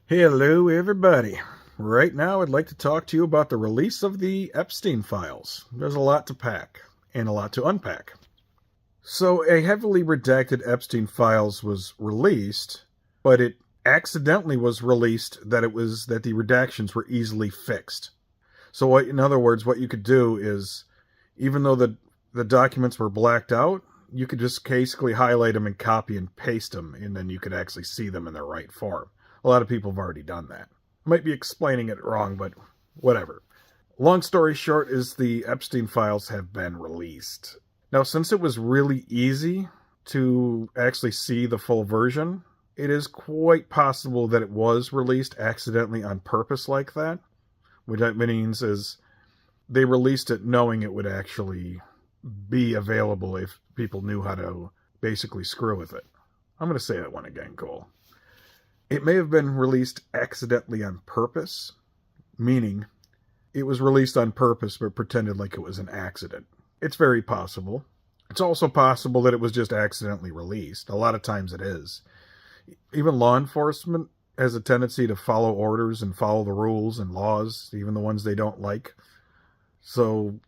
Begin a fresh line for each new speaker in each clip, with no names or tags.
Hello, everybody. Right now, I'd like to talk to you about the release of the Epstein files. There's a lot to pack and a lot to unpack. So, a heavily redacted Epstein files was released, but it accidentally was released that the redactions were easily fixed. So, in other words, what you could do is, even though the documents were blacked out, you could just basically highlight them and copy and paste them, and then you could actually see them in their right form. A lot of people have already done that. I might be explaining it wrong, but whatever. Long story short is the Epstein files have been released. Now, since it was really easy to actually see the full version, it is quite possible that it was released accidentally on purpose like that. What that means is they released it knowing it would actually be available if people knew how to basically screw with it. I'm going to say that one again, Cole. It may have been released accidentally on purpose, meaning it was released on purpose but pretended like it was an accident. It's very possible. It's also possible that it was just accidentally released. A lot of times it is. Even law enforcement has a tendency to follow orders and follow the rules and laws, even the ones they don't like. So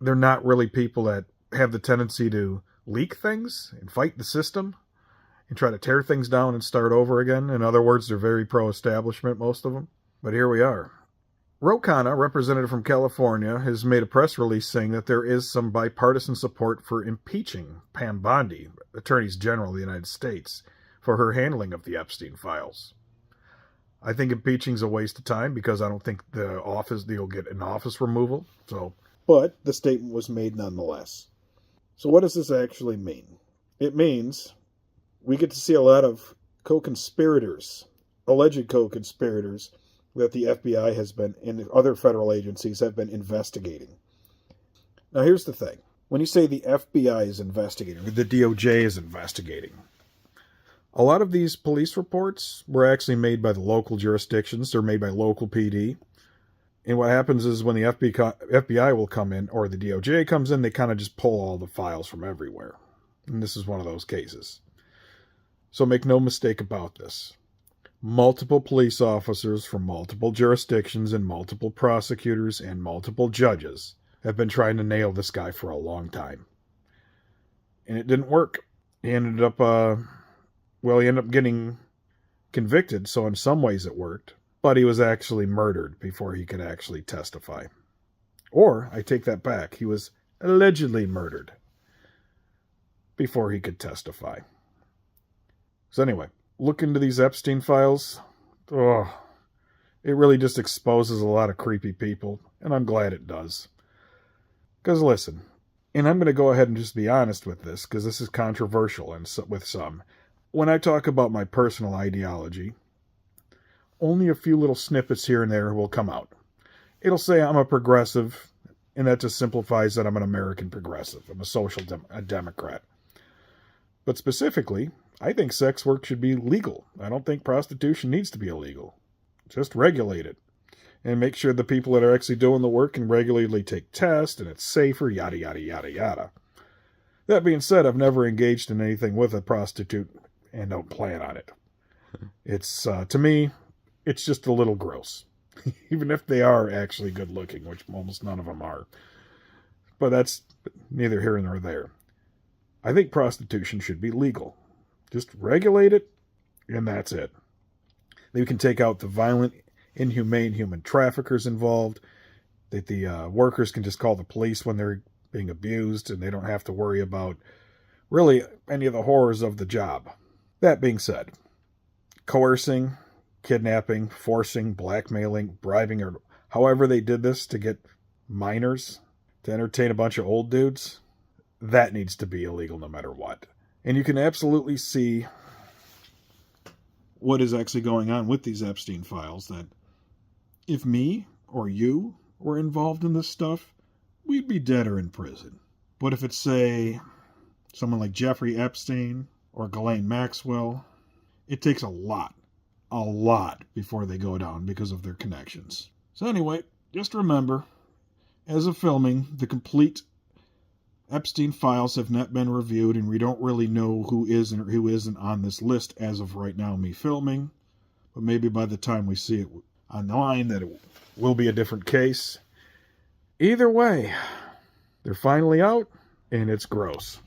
they're not really people that have the tendency to leak things and fight the system and try to tear things down and start over again. In other words, they're very pro-establishment, most of them. But here we are. Ro Khanna, representative from California, has made a press release saying that there is some bipartisan support for impeaching Pam Bondi, Attorney General of the United States, for her handling of the Epstein files. I think impeaching is a waste of time because I don't think they'll get an office removal. But the statement was made nonetheless. So what does this actually mean? It means we get to see a lot of co-conspirators, alleged co-conspirators, that the FBI has been, and other federal agencies have been investigating. Now here's the thing. When you say the FBI is investigating, or the DOJ is investigating, a lot of these police reports were actually made by the local jurisdictions. They're made by local PD. And what happens is when the FBI will come in, or the DOJ comes in, they kind of just pull all the files from everywhere. And this is one of those cases. So make no mistake about this. Multiple police officers from multiple jurisdictions and multiple prosecutors and multiple judges have been trying to nail this guy for a long time. And it didn't work. He ended up getting convicted, so in some ways it worked. But he was actually murdered before he could actually testify. Or, I take that back, he was allegedly murdered before he could testify. So anyway, look into these Epstein files. Oh, it really just exposes a lot of creepy people, and I'm glad it does. Because listen, and I'm going to go ahead and just be honest with this, because this is controversial and with some. When I talk about my personal ideology, only a few little snippets here and there will come out. It'll say I'm a progressive, and that just simplifies that I'm an American progressive. I'm a social Democrat. But specifically, I think sex work should be legal. I don't think prostitution needs to be illegal. Just regulate it. And make sure the people that are actually doing the work can regularly take tests, and it's safer, yada, yada, yada, yada. That being said, I've never engaged in anything with a prostitute, and don't plan on it. It's, to me, it's just a little gross. Even if they are actually good looking, which almost none of them are. But that's neither here nor there. I think prostitution should be legal. Just regulate it, and that's it. You can take out the violent, inhumane human traffickers involved. That the workers can just call the police when they're being abused, and they don't have to worry about really any of the horrors of the job. That being said, coercing, kidnapping, forcing, blackmailing, bribing, or however they did this to get minors to entertain a bunch of old dudes, that needs to be illegal no matter what. And you can absolutely see what is actually going on with these Epstein files, that if me or you were involved in this stuff, we'd be dead or in prison. But if it's, say, someone like Jeffrey Epstein or Ghislaine Maxwell, it takes a lot before they go down because of their connections. So anyway, just remember, as of filming, the complete Epstein files have not been reviewed, and we don't really know who is and who isn't on this list as of right now, me filming. but maybe by the time we see it online that it will be a different case. Either way, they're finally out, and it's gross.